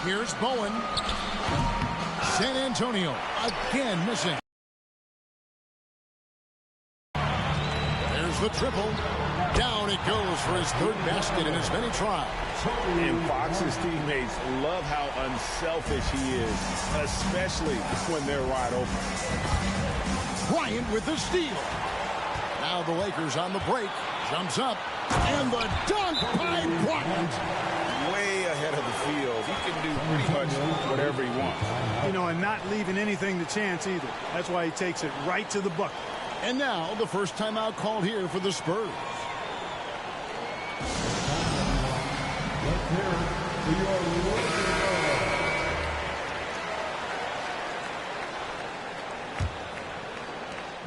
Here's Bowen. San Antonio again missing. There's the triple. Down it goes for his third basket in as many trials. And Fox's teammates love how unselfish he is, especially when they're wide open. Bryant with the steal. Now the Lakers on the break. Jumps up. And the dunk by Bryant. Way ahead of the field. He can do pretty much whatever he wants. You know, and not leaving anything to chance either. That's why he takes it right to the bucket. And now the first timeout called here for the Spurs.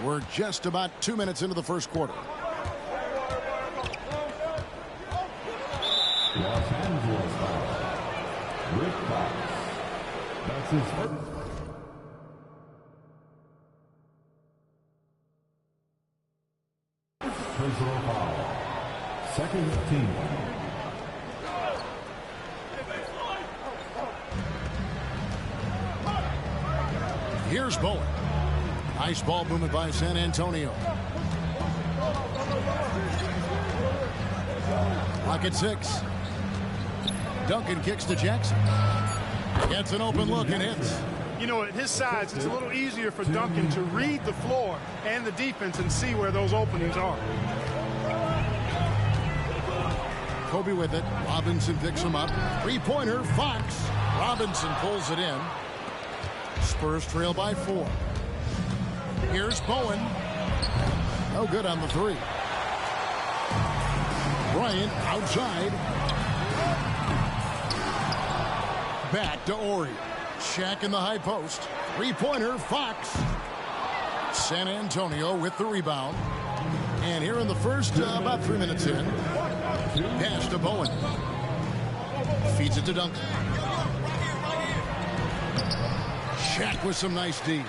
We're just about 2 minutes into the first quarter. Los Angeles foul. Rick Fox. That's his first. Personal foul. Second team. Here's Bowen. Nice ball movement by San Antonio. Clock at 6. Duncan kicks to Jackson. Gets an open look and hits. You know, at his size, it's a little easier for Duncan to read the floor and the defense and see where those openings are. Kobe with it. Robinson picks him up. Three-pointer, Fox. Robinson pulls it in. Spurs trail by 4. Here's Bowen. No good on the 3. Bryant outside. Back to Ori. Shaq in the high post. Three-pointer, Fox. San Antonio with the rebound. And here in the first, about 3 minutes in. Pass to Bowen. Feeds it to Duncan. Shaq with some nice D.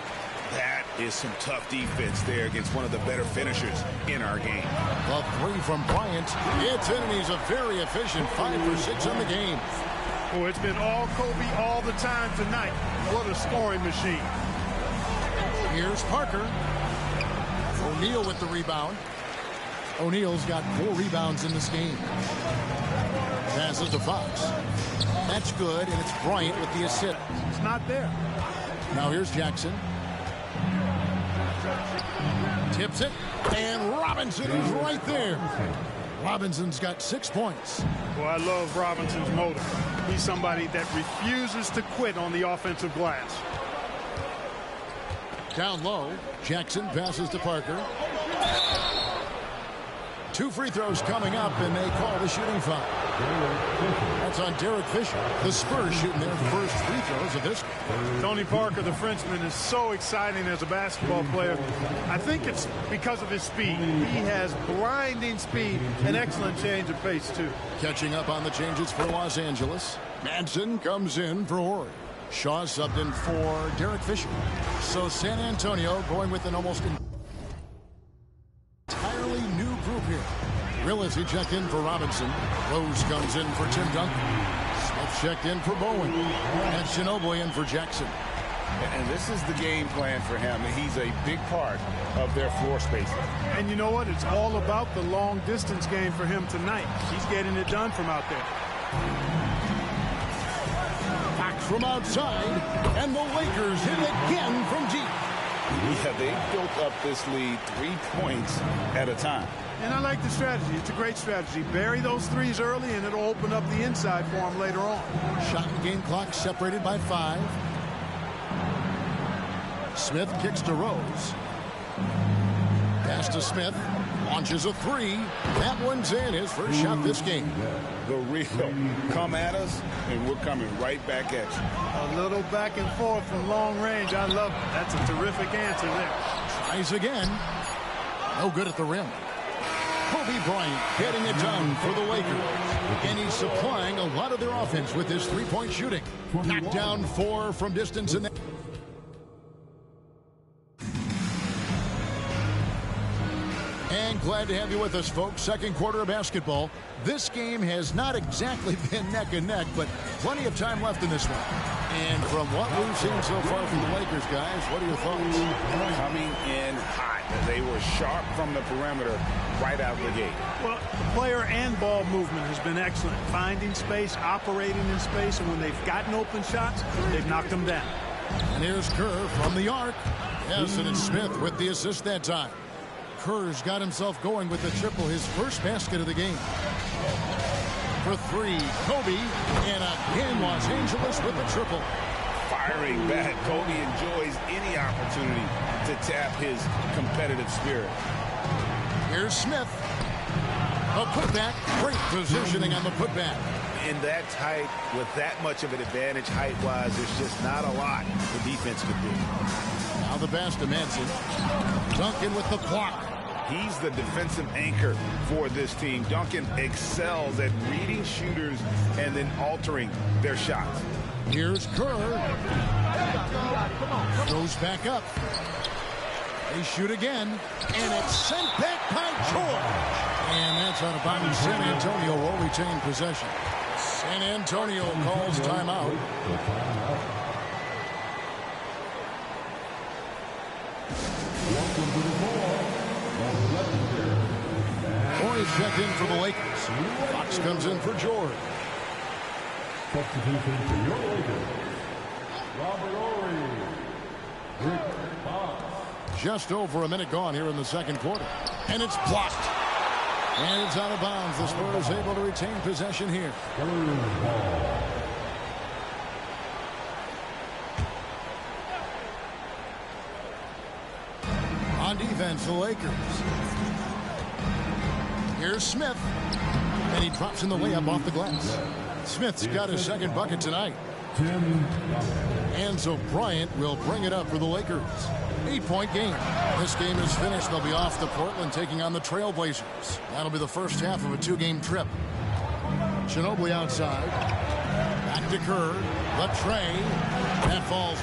That is some tough defense there against one of the better finishers in our game. The 3 from Bryant. It's in, and he's a very efficient 5 for 6 in the game. Oh, it's been all Kobe all the time tonight. What a scoring machine. Here's Parker. O'Neal with the rebound. O'Neal's got 4 rebounds in this game. Passes to Fox. That's good, and it's Bryant with the assist. It's not there. Now here's Jackson. Tips it, and Robinson is right there. Robinson's got 6 points. Well, I love Robinson's motor. He's somebody that refuses to quit on the offensive glass. Down low, Jackson passes to Parker. 2 free throws coming up, and they call the shooting foul. That's on Derek Fisher. The Spurs shooting their first free throws of this. Tony Parker, the Frenchman, is so exciting as a basketball player. I think it's because of his speed. He has blinding speed and excellent change of pace, too. Catching up on the changes for Los Angeles. Manson comes in for Horry. Shaw subbed in for Derek Fisher. So San Antonio going with an almost entirely new group here. Willis, he checked in for Robinson. Rose comes in for Tim Duncan. Smith checked in for Bowen. And Ginobili in for Jackson. And this is the game plan for him. He's a big part of their floor spacing. And you know what? It's all about the long distance game for him tonight. He's getting it done from out there. Fox from outside. And the Lakers hit again from deep. Yeah, they built up this lead 3 points at a time. And I like the strategy. It's a great strategy. Bury those threes early, and it'll open up the inside for him later on. Shot and game clock separated by 5. Smith kicks to Rose. Pass to Smith. Launches a 3. That one's in. His first shot this game. The real come at us, and we're coming right back at you. A little back and forth from long range. I love it. That's a terrific answer there. Tries again. No good at the rim. Kobe Bryant getting it done for the Lakers. And he's supplying a lot of their offense with his three-point shooting. Knocked down 4 from distance. And And glad to have you with us, folks. Second quarter of basketball. This game has not exactly been neck and neck, but plenty of time left in this one. And from what we've seen so far from the Lakers, guys, what are your thoughts? Coming in hot. They were sharp from the perimeter right out the gate. Well, the player and ball movement has been excellent. Finding space, operating in space, and when they've gotten open shots, they've knocked them down. And here's Kerr from the arc. Yes, and it's Smith with the assist that time. Kerr's got himself going with the triple, his first basket of the game. For three, Kobe, and again Los Angeles with the triple. Firing back, Kobe enjoys any opportunity to tap his competitive spirit. Here's Smith. A putback, great positioning on the putback. In that tight, with that much of an advantage height-wise, there's just not a lot the defense could do. Now the pass to Manson. Duncan with the block. He's the defensive anchor for this team. Duncan excels at reading shooters and then altering their shots. Here's Kerr. Goes back up. They shoot again, and it's sent back by George. And that's out of bounds. San Antonio will retain possession. San Antonio calls timeout. Horry checked in for the Lakers. Fox comes in for George. Substitution for your Lakers. Robert Horry. Rick Fox. Just over a minute gone here in the second quarter. And it's blocked. And it's out of bounds. The Spurs able to retain possession here. On defense, the Lakers. Here's Smith. And he drops in the layup off the glass. Smith's got his second bucket tonight. And so Bryant will bring it up for the Lakers. 8-point game. This game is finished. They'll be off to Portland taking on the Trailblazers. That'll be the first half of a two-game trip. Ginobili outside. Back to Kerr. The tray. That falls.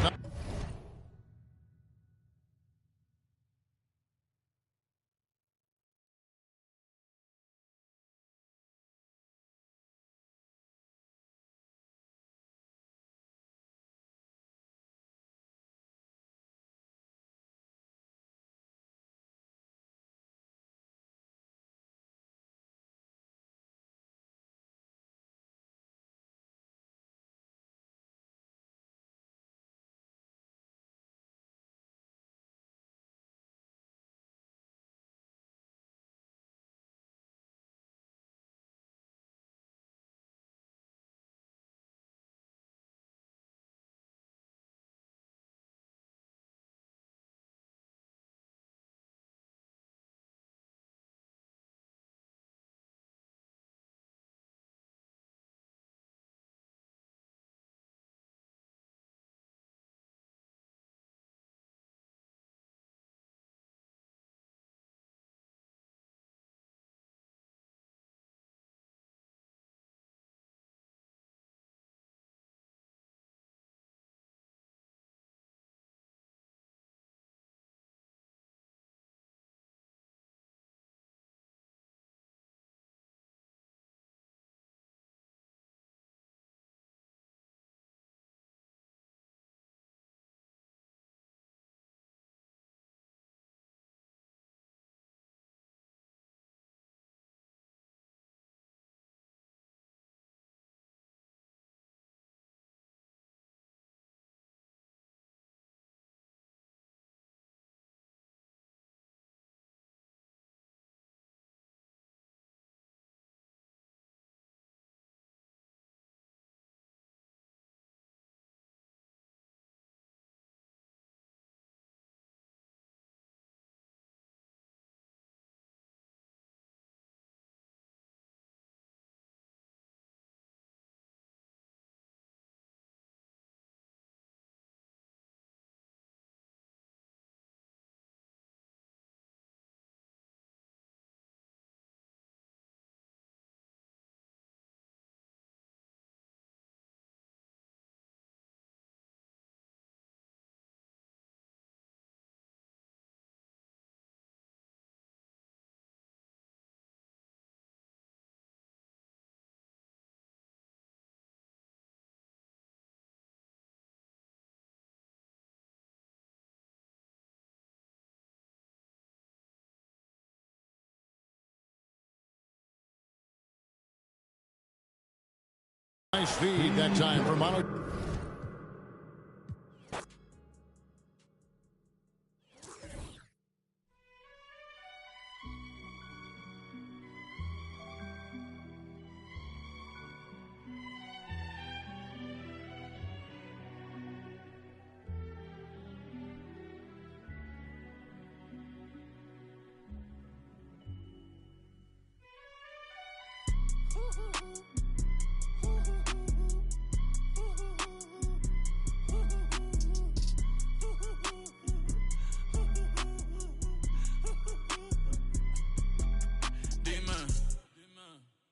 Nice feed that time for Mono.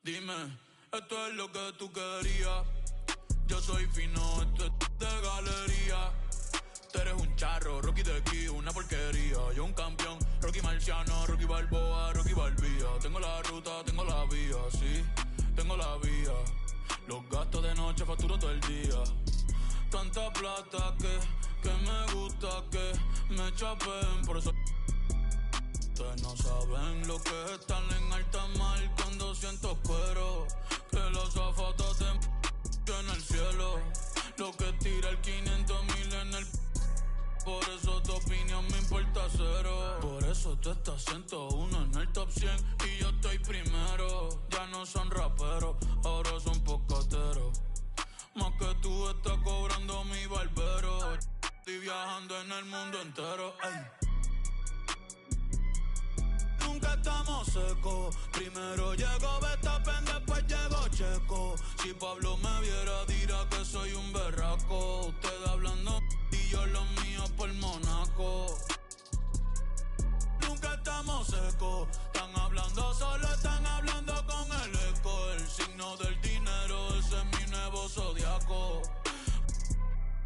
Dime, esto es lo que tú querías. Yo soy fino, esto es de galería. Tú eres un charro, Rocky de aquí, una porquería. Yo un campeón, Rocky Marciano, Rocky Balboa, Rocky Balbía. Tengo la ruta, tengo la vía, sí, tengo la vía. Los gastos de noche facturo todo el día. Tanta plata que me gusta que me chapen, por eso. Ustedes no saben lo que es estar en alta mar cuando siento cuero. Que los zapatos te en el cielo. Lo que tira el 500,000 en el. Por eso tu opinión me importa cero. Por eso tú estás 101 en el top 100 y yo estoy primero. Ya no son raperos, ahora son pocateros. Más que tú estás cobrando mi barbero. Estoy viajando en el mundo entero. Ay. Nunca estamos secos. Primero llegó Verstappen, después llegó Checo. Si Pablo me viera dirá que soy un berraco. Ustedes hablando y yo los míos por Monaco. Nunca estamos secos. Están hablando solo, están hablando con el eco. El signo del dinero, ese es mi nuevo zodiaco.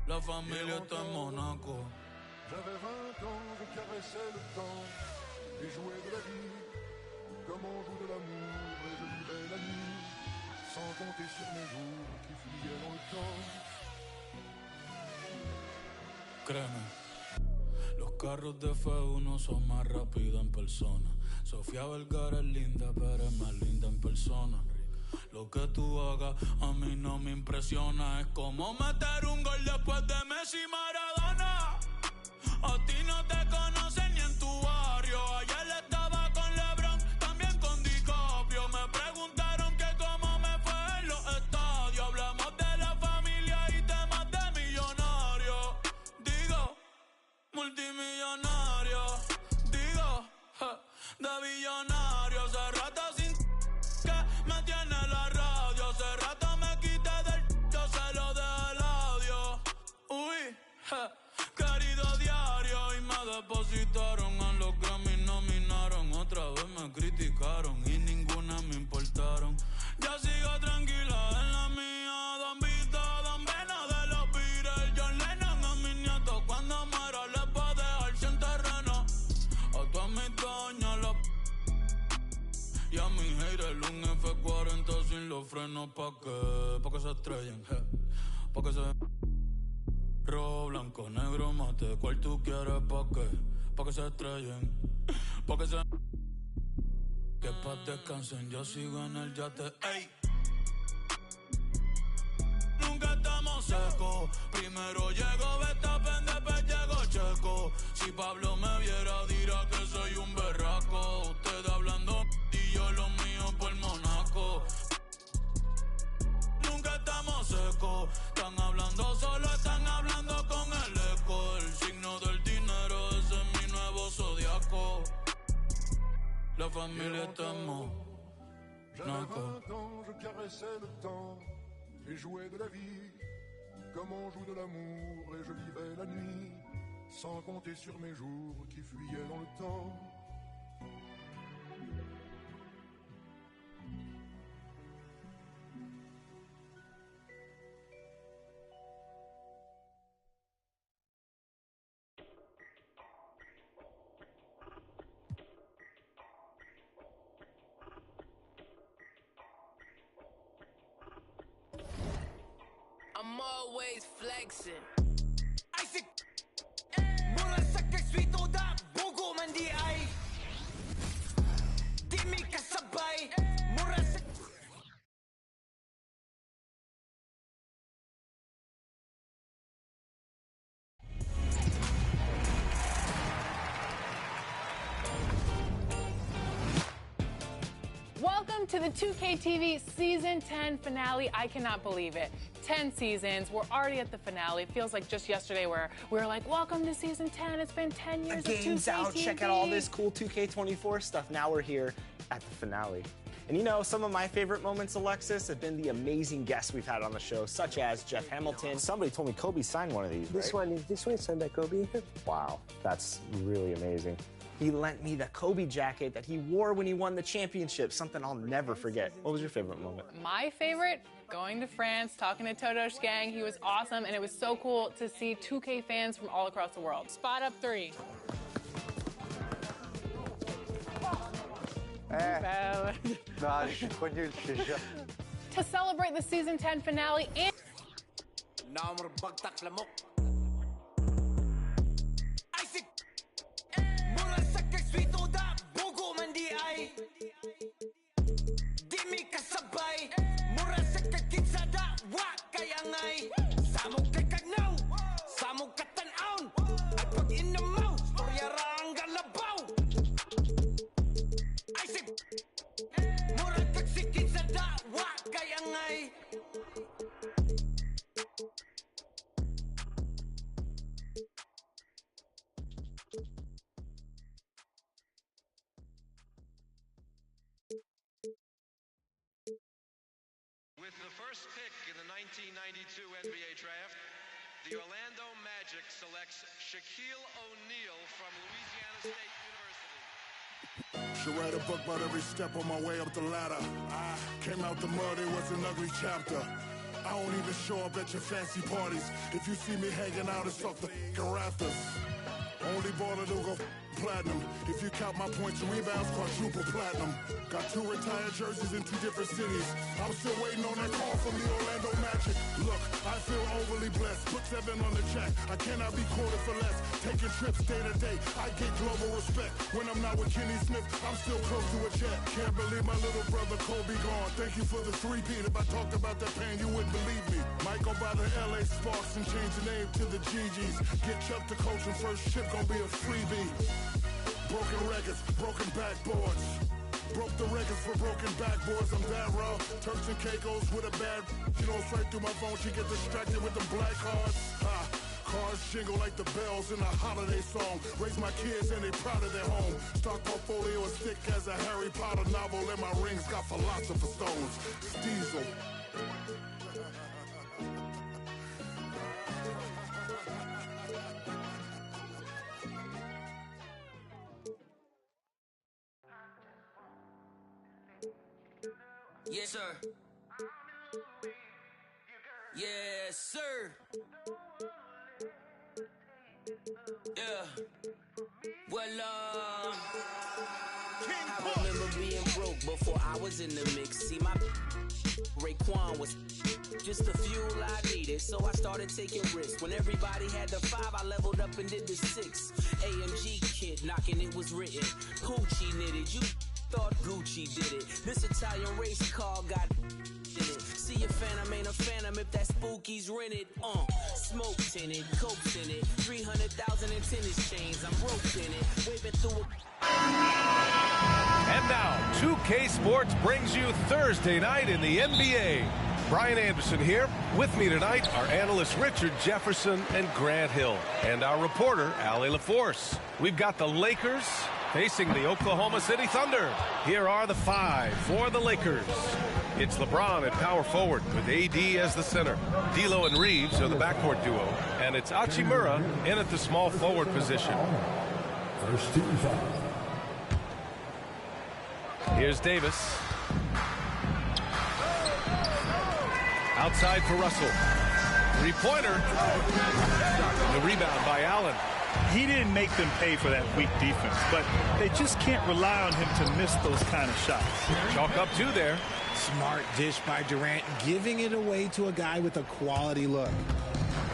La familia está en Monaco. J'avais 20 ans, je caressais le temps et jouais de la vie comme on joue de l'amour, et je vivais la nuit sans compter sur mes jours qui fuyaient dans le temps. Créeme, los carros de F1 son más rápidos en persona. Sofía Vergara es linda, pero es más linda en persona. Lo que tú hagas a mí no me impresiona. Es como meter un gol después de Messi y Maradona. A ti no te conocen ni en tu barrio. Ayer estaba con LeBron, también con DiCaprio. Me preguntaron que cómo me fue en los estadios. Hablamos de la familia y temas de millonarios. Digo, multimillonario. Digo, de billonario. Hace rato sin que me tiene la radio. Hace rato me quité del yo se lo dejé el audio. Uy, querido diario. Y me depositaron a los Grammy, nominaron. Otra vez me criticaron y ninguna me importaron. Ya sigo tranquila en la mía. Don Vito, Don Vena de los Beatles. John Lennon a mis nietos cuando muera les va a dejar sin terreno. A todas mis doñas la y a mi haters un F40 sin los frenos pa' que se estrellen, pa' que se. Rojo, blanco, negro, mate, ¿cuál tú quieres pa' qué? Pa' que se estrellen, pa' que se. Que pa' descansen, yo sigo en el yate, ey. Nunca estamos secos. Primero llegó Verstappen, después llegó Checo. Si Pablo me viera dirá que soy un berraco. Ustedes hablando y yo lo mío por Monaco. Nunca estamos secos. Están hablando solo, están hablando con el eco. El signo del dinero, ese es mi nuevo zodiaco. La familia está en Monaco. J'avais 20 ans, je caressais le temps et jouais de la vie comme on joue de l'amour, et je vivais la nuit sans compter sur mes jours qui fuyaient dans le temps. I'm always flexing. Isaac, mula sa kaswito da, bugo man di ay. Di mi kasabay, mura sa Welcome to the 2K TV Season 10 finale. I cannot believe it. 10 seasons. We're already at the finale. It feels like just yesterday where we were like, welcome to Season 10. It's been 10 years of 2K Game's out. TV. Check out all this cool 2K24 stuff. Now we're here at the finale. And you know, some of my favorite moments, Alexis, have been the amazing guests we've had on the show, such as Jeff Hamilton. Somebody told me Kobe signed one of these, This one signed by Kobe. Wow, that's really amazing. He lent me the Kobe jacket that he wore when he won the championship, something I'll never forget. What was your favorite moment? My favorite, going to France, talking to Todosh Gang. He was awesome, and it was so cool to see 2K fans from all across the world. Spot up 3. To celebrate the Season 10 finale and With the first pick in the 1992 NBA draft, the Orlando Magic selects Shaquille O'Neal from Louisiana State University. Should write a book about every step on my way up the ladder. I came out the mud, it was an ugly chapter. I don't even show up at your fancy parties. If you see me hanging out, it's off the rafters. Only baller to go platinum. If you count my points and rebounds, quadruple platinum. Got 2 retired jerseys in 2 different cities. I'm still waiting on that call from the Orlando Magic. Look, I feel overly blessed. Put 7 on the check. I cannot be quoted for less. Taking trips day to day. I get global respect. When I'm not with Kenny Smith, I'm still close to a jet. Can't believe my little brother Kobe gone. Thank you for the 3-peat. If I talked about that pain, you wouldn't believe me. Might go by the LA Sparks and change the name to the GGs. Get Chuck to coach and first ship gonna be a freebie. Broken records, broken backboards. Broke the records for broken backboards. I'm that raw. Turks and Caicos with a bad. She goes right through my phone. She get distracted with them black cards. Cars jingle like the bells in a holiday song. Raise my kids and they proud of their home. Stock portfolio as thick as a Harry Potter novel. And my rings got philosopher stones. Diesel. Yes, sir. Yes, sir. Yeah. Well, I remember being broke before I was in the mix. See, my Raekwon was just the fuel I needed, so I started taking risks. When everybody had the 5, I leveled up and did the 6. AMG kit knocking, it was written. Gucci knitted, you thought Gucci did it. This Italian race car got in it. See a phantom ain't a phantom if that spooky's rented. Smoke tinted, cokes in it, 300,000 in tennis chains. I'm broke in it, waving through a. And now, 2K Sports brings you Thursday night in the NBA. Brian Anderson here. With me tonight are analysts Richard Jefferson and Grant Hill, and our reporter, Allie LaForce. We've got the Lakers facing the Oklahoma City Thunder. Here are the 5 for the Lakers. It's LeBron at power forward with AD as the center. D'Lo and Reeves are the backcourt duo. And it's Hachimura in at the small forward position. First team foul. Here's Davis. Outside for Russell. 3-pointer. The rebound by Allen. He didn't make them pay for that weak defense, but they just can't rely on him to miss those kind of shots. Chalk up 2 there. Smart dish by Durant, giving it away to a guy with a quality look.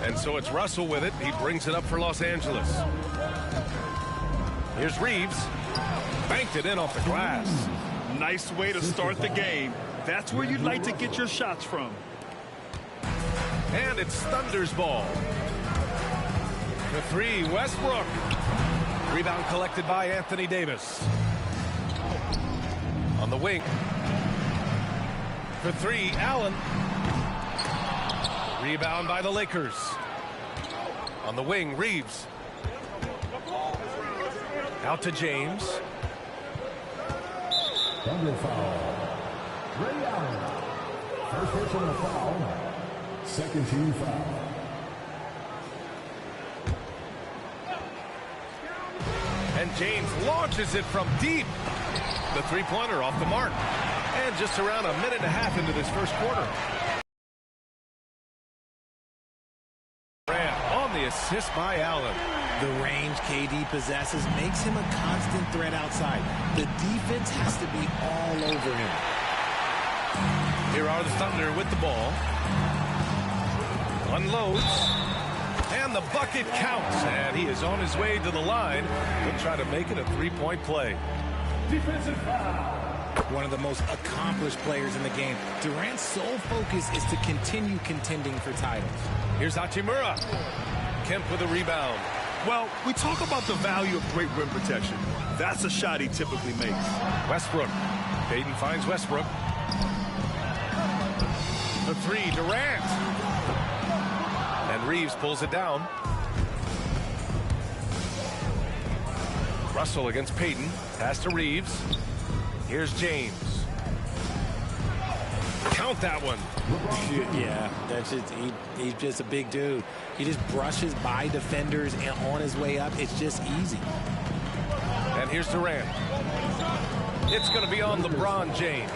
And so it's Russell with it. He brings it up for Los Angeles. Here's Reeves. Banked it in off the glass. Nice way to start the game. That's where you'd like to get your shots from. And it's Thunder's ball. The 3, Westbrook. Rebound collected by Anthony Davis. On the wing. For three, Allen. Rebound by the Lakers. On the wing, Reeves. Out to James. Thunder foul. Ray Allen. First personal foul. Second team foul. And James launches it from deep. The three-pointer off the mark. And just around a minute and a half into this first quarter. On the assist by Allen. The range KD possesses makes him a constant threat outside. The defense has to be all over him. Here are the Thunder with the ball. Unloads. And the bucket counts. And he is on his way to the line. He'll try to make it a three-point play. Defensive foul. One of the most accomplished players in the game. Durant's sole focus is to continue contending for titles. Here's Hachimura. Kemp with a rebound. Well, we talk about the value of great rim protection. That's a shot he typically makes. Westbrook. Payton finds Westbrook. The three, Durant. And Reeves pulls it down. Russell against Payton. Pass to Reeves. Here's James. Count that one. Yeah, that's just he's just a big dude. He just brushes by defenders and on his way up. It's just easy. And here's Durant. It's going to be on LeBron James.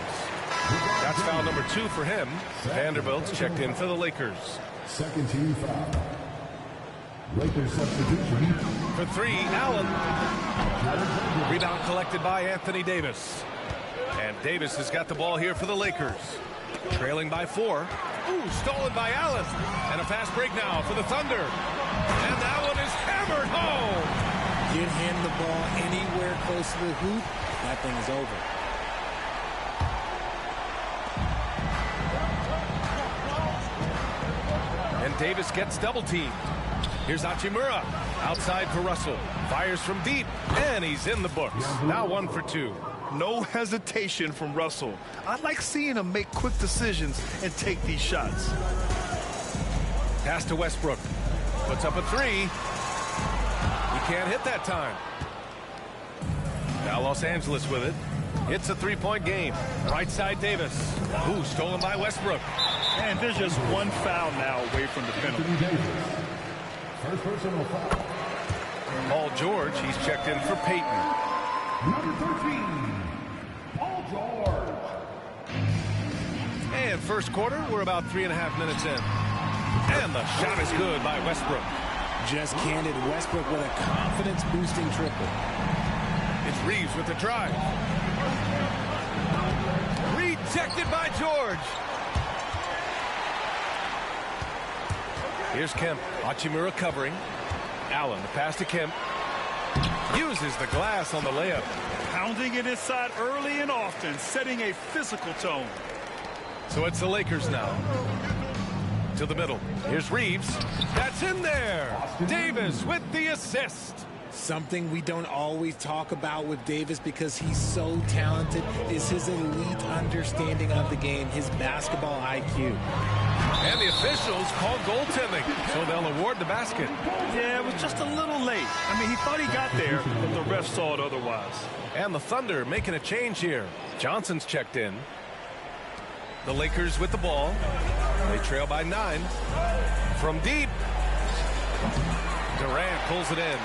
That's foul number 2 for him. Vanderbilt's checked in for the Lakers. Second team foul. Lakers substitution. For three, Allen. Rebound collected by Anthony Davis. And Davis has got the ball here for the Lakers. Trailing by 4. Ooh, stolen by Allen. And a fast break now for the Thunder. And that one is hammered home. Get him the ball anywhere close to the hoop, that thing is over. And Davis gets double teamed. Here's Hachimura. Outside for Russell. Fires from deep. And he's in the books. Now 1 for 2. No hesitation from Russell. I like seeing him make quick decisions and take these shots. Pass to Westbrook. Puts up a 3. He can't hit that time. Now Los Angeles with it. It's a 3-point game. Right side Davis. Ooh, stolen by Westbrook. And there's just one foul now away from the penalty. First personal foul. Paul George, he's checked in for Payton. Number 13, Paul George. And first quarter, we're about 3.5 minutes in. And the shot is good by Westbrook. Just candid Westbrook with a confidence-boosting triple. It's Reeves with the drive. Rejected by George. Here's Kemp. Hachimura covering. Allen, the pass to Kemp. Uses the glass on the layup. Pounding it inside early and often, setting a physical tone. So it's the Lakers now. To the middle. Here's Reeves. That's in there. Davis with the assist. Something we don't always talk about with Davis because he's so talented is his elite understanding of the game, his basketball IQ. And the officials call goaltending, so they'll award the basket. Yeah, it was just a little late. I mean, he thought he got there, but the ref saw it otherwise. And the Thunder making a change here. Johnson's checked in. The Lakers with the ball. They trail by 9. From deep. Durant pulls it in.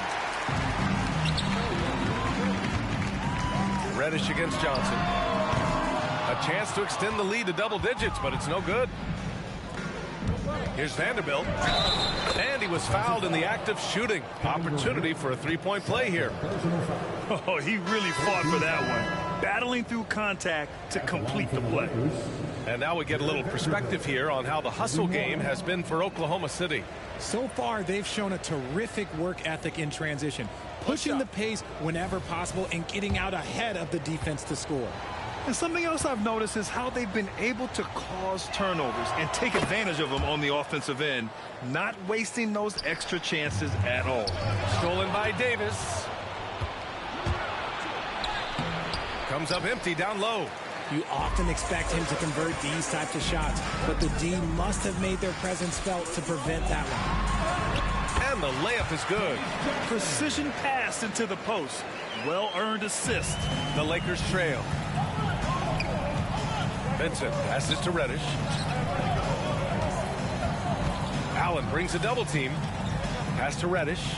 Reddish against Johnson. A chance to extend the lead to double digits, but it's no good. Here's Vanderbilt. And he was fouled in the act of shooting. Opportunity for a 3-point play here. Oh, he really fought for that one. Battling through contact to complete the play. And now we get a little perspective here on how the hustle game has been for Oklahoma City. So far, they've shown a terrific work ethic in transition, pushing the pace whenever possible and getting out ahead of the defense to score. And something else I've noticed is how they've been able to cause turnovers and take advantage of them on the offensive end, not wasting those extra chances at all. Stolen by Davis. Comes up empty down low. You often expect him to convert these types of shots, but the D must have made their presence felt to prevent that one. And the layup is good. Precision pass into the post. Well-earned assist. The Lakers trail. Vincent passes to Reddish. Allen brings a double team. Pass to Reddish.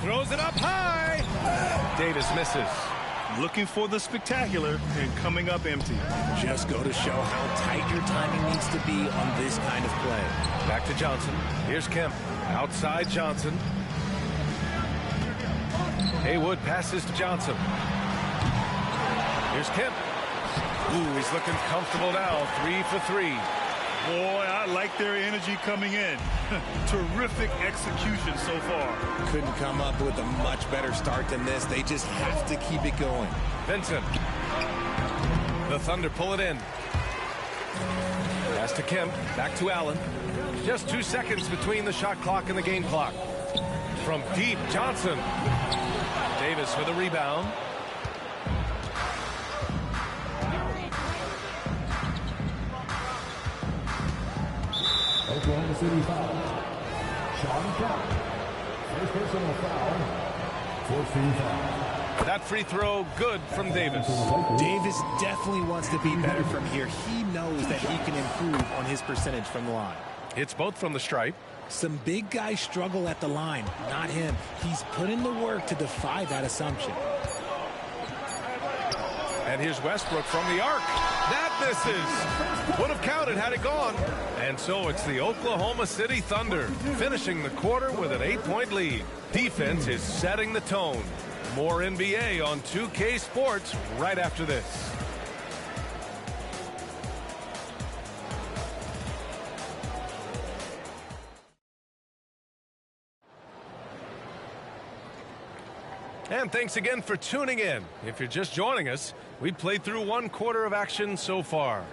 Throws it up high. Davis misses. Looking for the spectacular and coming up empty. Just go to show how tight your timing needs to be on this kind of play. Back to Johnson. Here's Kemp. Outside Johnson. Haywood passes to Johnson. Here's Kemp. Ooh, he's looking comfortable now. 3 for 3. Boy, I like their energy coming in. Terrific execution so far. Couldn't come up with a much better start than this. They just have to keep it going. Vincent. The Thunder pull it in. Pass to Kemp. Back to Allen. Just 2 seconds between the shot clock and the game clock. From deep, Johnson. Davis for the rebound. Oklahoma City foul. Shawn Kemp. First personal foul. 14 foul. That free throw good from Davis. Davis definitely wants to be better from here. He knows that he can improve on his percentage from the line. It's both from the stripe. Some big guys struggle at the line, not him. He's put in the work to defy that assumption. And here's Westbrook from the arc. That misses. Would have counted had it gone. And so it's the Oklahoma City Thunder finishing the quarter with an 8-point lead. Defense is setting the tone. More NBA on 2K Sports right after this. And thanks again for tuning in. If you're just joining us, we played through 1 quarter of action so far.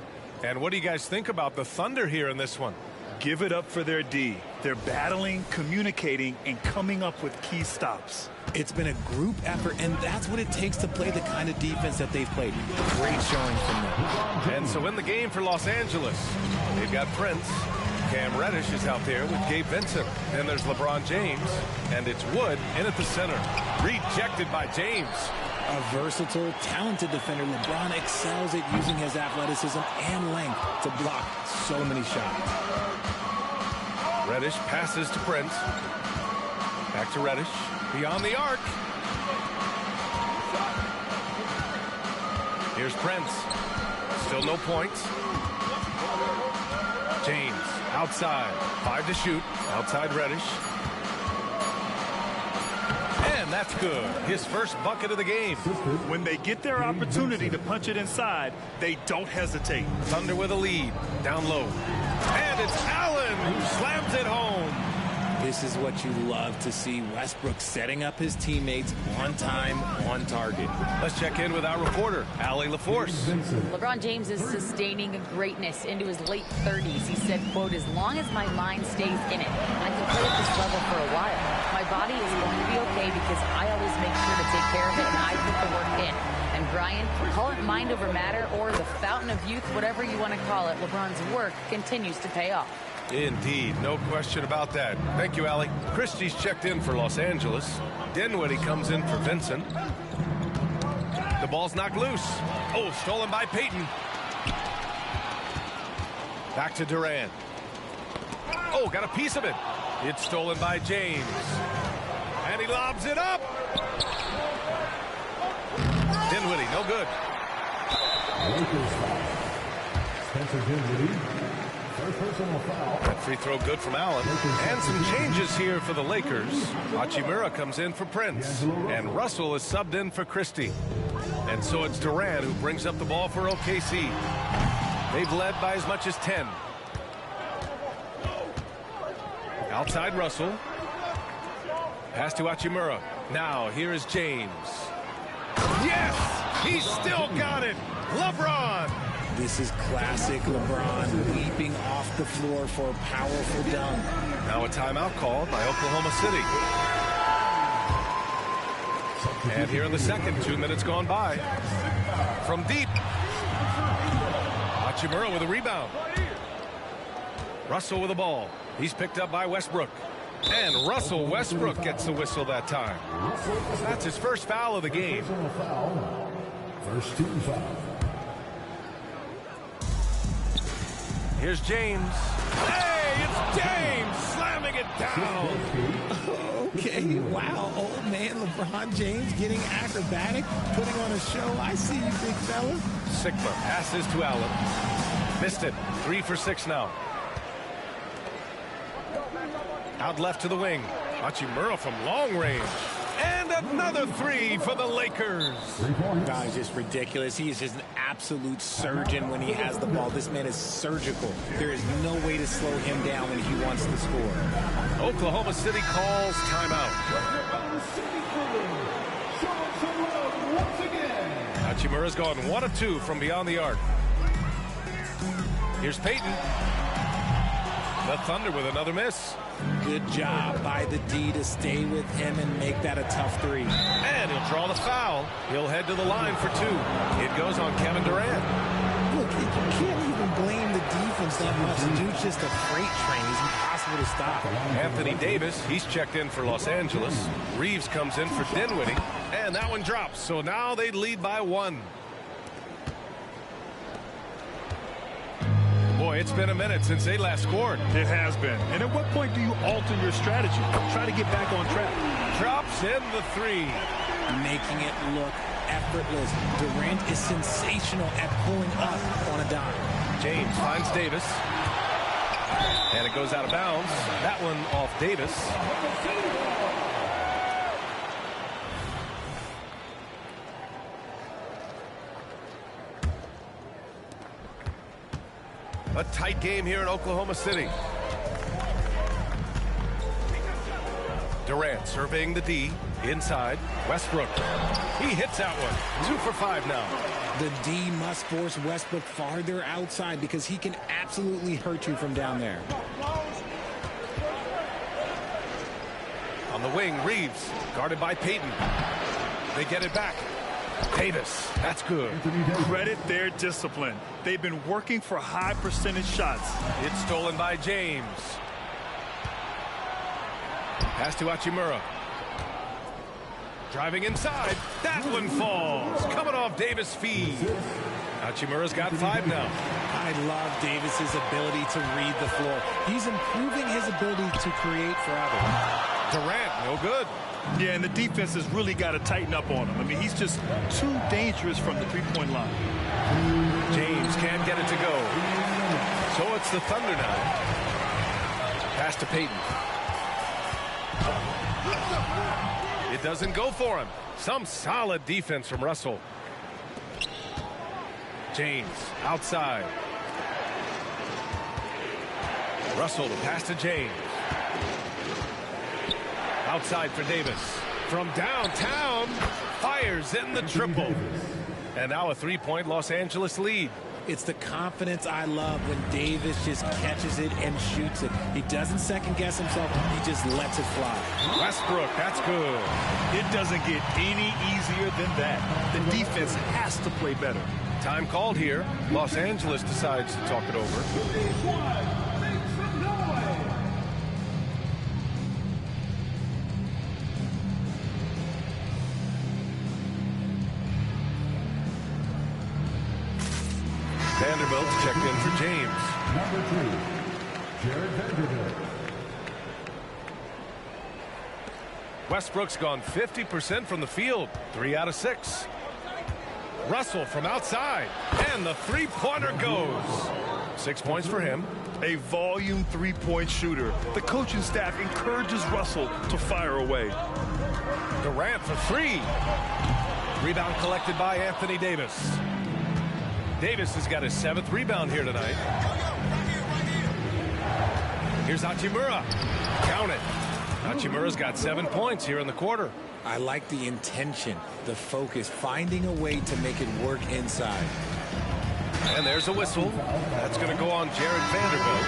And what do you guys think about the Thunder here in this one? Give it up for their D. They're battling, communicating, and coming up with key stops. It's been a group effort, and that's what it takes to play the kind of defense that they've played. Great showing from them. And so in the game for Los Angeles, they've got Prince. Cam Reddish is out there with Gabe Vincent. Then there's LeBron James, and it's Wood in at the center. Rejected by James. A versatile, talented defender, LeBron excels at using his athleticism and length to block so many shots. Reddish passes to Prince. Back to Reddish. Beyond the arc. Here's Prince. Still no points. James outside. 5 to shoot. Outside Reddish. And that's good. His first bucket of the game. When they get their opportunity to punch it inside, they don't hesitate. Thunder with a lead. Down low. And it's Allen who slams it home. This is what you love to see. Westbrook setting up his teammates on time, on target. Let's check in with our reporter, Allie LaForce. LeBron James is sustaining greatness into his late 30s. He said, quote, "As long as my mind stays in it, I can play at this level for a while. My body is going to be okay because I always make sure to take care of it and I put the work in." And Brian, call it mind over matter or the fountain of youth, whatever you want to call it, LeBron's work continues to pay off. Indeed, no question about that. Thank you, Allie. Christie's checked in for Los Angeles. Dinwiddie comes in for Vincent. The ball's knocked loose. Oh, stolen by Payton. Back to Durant. Oh, got a piece of it. It's stolen by James. And he lobs it up. Dinwiddie, no good. Spencer Dinwiddie. First personal foul. That free throw good from Allen. And some changes here for the Lakers. Hachimura comes in for Prince. And Russell is subbed in for Christie. And so it's Durant who brings up the ball for OKC. They've led by as much as 10. Outside Russell. Pass to Hachimura. Now here is James. Yes! He's still got it! LeBron! This is classic LeBron leaping off the floor for a powerful dunk. Now a timeout called by Oklahoma City. And here in the second, 2 minutes gone by. from deep. Hachimura with a rebound. Russell with the ball. He's picked up by Westbrook. And Russell Westbrook gets the whistle that time. That's his first foul of the game. First team foul. Here's James. Hey, it's James slamming it down. Okay, wow. Old man LeBron James getting acrobatic, putting on a show. I see you, big fella. Sigma passes to Allen. Missed it. 3 for 6 now. Out left to the wing. Hachimura from long range. And another 3 for the Lakers. God, he's just ridiculous. He is just an absolute surgeon when he has the ball. This man is surgical. There is no way to slow him down when he wants to score. Oklahoma City calls timeout. Hachimura's gone 1 of 2 from beyond the arc. Here's Payton. The Thunder with another miss. Good job by the D to stay with him and make that a tough 3. And he'll draw the foul. He'll head to the line for 2. It goes on Kevin Durant. Look, you can't even blame the defense that much. The dude's just a freight train. He's impossible to stop. Anthony Davis, he's checked in for Los Angeles. Reeves comes in for Dinwiddie. And that one drops. So now they lead by 1. Boy, it's been a minute since they last scored. It has been. And at what point do you alter your strategy? Try to get back on track. Drops in the 3. Making it look effortless. Durant is sensational at pulling up on a dime. James finds Davis. And it goes out of bounds. That one off Davis. A tight game here in Oklahoma City. Durant surveying the D. Inside. Westbrook. He hits that one. 2 for 5 now. The D must force Westbrook farther outside because he can absolutely hurt you from down there. On the wing, Reeves. Guarded by Payton. They get it back. Davis, that's good. Credit their discipline. They've been working for high percentage shots. It's stolen by James. Pass to Hachimura. Driving inside. That one falls. Coming off Davis' feed. Hachimura's got 5 now. I love Davis's ability to read the floor. He's improving his ability to create for others. Durant, no good. Yeah, and the defense has really got to tighten up on him. I mean, he's just too dangerous from the three-point line. James can't get it to go. So it's the Thunder now. Pass to Payton. It doesn't go for him. Some solid defense from Russell. James outside. Russell to pass to James. Outside for Davis. From downtown, fires in the triple. And now a 3-point Los Angeles lead. It's the confidence I love when Davis just catches it and shoots it. He doesn't second guess himself. He just lets it fly. Westbrook, that's good. It doesn't get any easier than that. The defense has to play better. Time called here. Los Angeles decides to talk it over. Vanderbilt checked in for James. Number 3, Jared Vanderbilt. Westbrook's gone 50% from the field. 3 out of 6. Russell from outside. And the three-pointer goes. 6 points for him. A volume three-point shooter. The coaching staff encourages Russell to fire away. Durant for 3. Rebound collected by Anthony Davis. Davis has got his 7th rebound here tonight. Here's Hachimura. Count it. Hachimura's got 7 points here in the quarter. I like the intention, the focus, finding a way to make it work inside. And there's a whistle. That's going to go on Jared Vanderbilt.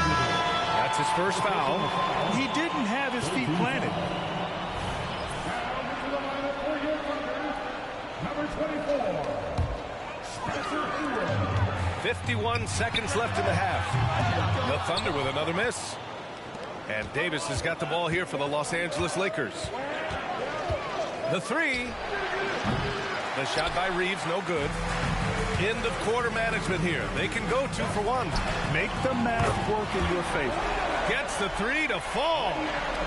That's his first foul. He didn't have his feet planted. Number 24, 51 seconds left in the half. The Thunder with another miss. And Davis has got the ball here for the Los Angeles Lakers. The three. The shot by Reeves, no good. End of quarter management here. They can go 2 for 1. Make the math work in your favor. Gets the three to fall.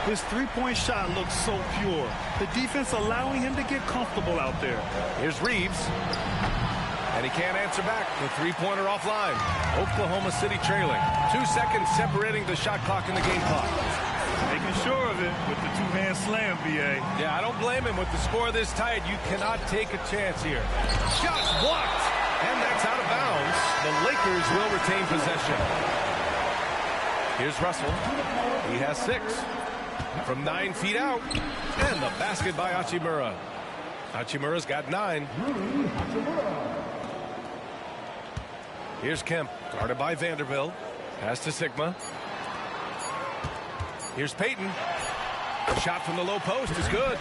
His three-point shot looks so pure. The defense allowing him to get comfortable out there. Here's Reeves. And he can't answer back. The three-pointer offline. Oklahoma City trailing. 2 seconds separating the shot clock and the game clock. Making sure of it with the two-hand slam, B.A. Yeah, I don't blame him. With the score this tight, you cannot take a chance here. Shots blocked. And that's out of bounds. The Lakers will retain possession. Here's Russell. He has 6. From 9 feet out. And the basket by Hachimura. Hachimura's got 9. Here's Kemp, guarded by Vanderbilt. Pass to Sigma. Here's Payton. The shot from the low post is good.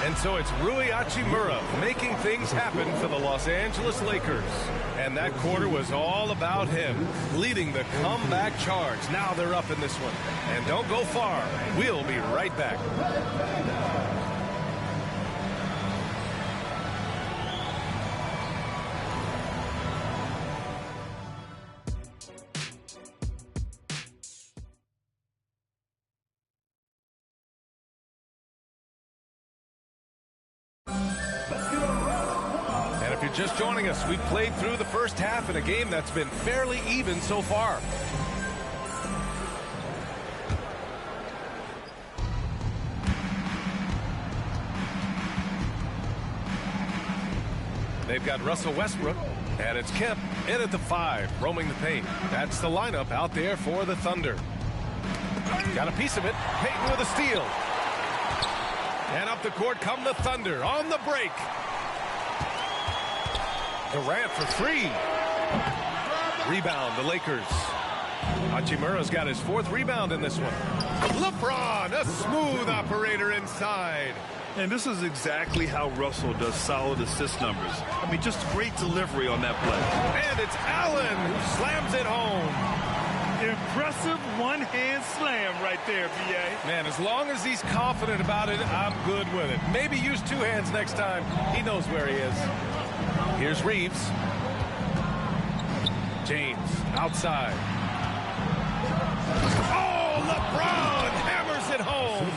And so it's Rui Hachimura making things happen for the Los Angeles Lakers. And that quarter was all about him, leading the comeback charge. Now they're up in this one. And don't go far. We'll be right back. Just joining us, we've played through the first half in a game that's been fairly even so far. They've got Russell Westbrook, and it's Kemp in at the 5, roaming the paint. That's the lineup out there for the Thunder. Got a piece of it. Payton with a steal. And up the court come the Thunder on the break. Durant for 3. Rebound, the Lakers. Hachimura's got his 4th rebound in this one. LeBron, a smooth operator inside. And this is exactly how Russell does solid assist numbers. I mean, just great delivery on that play. And it's Allen who slams it home. Impressive one-hand slam right there, B.A. Man, as long as he's confident about it, I'm good with it. Maybe use 2 hands next time. He knows where he is. Here's Reeves. James outside. Oh, LeBron hammers it home.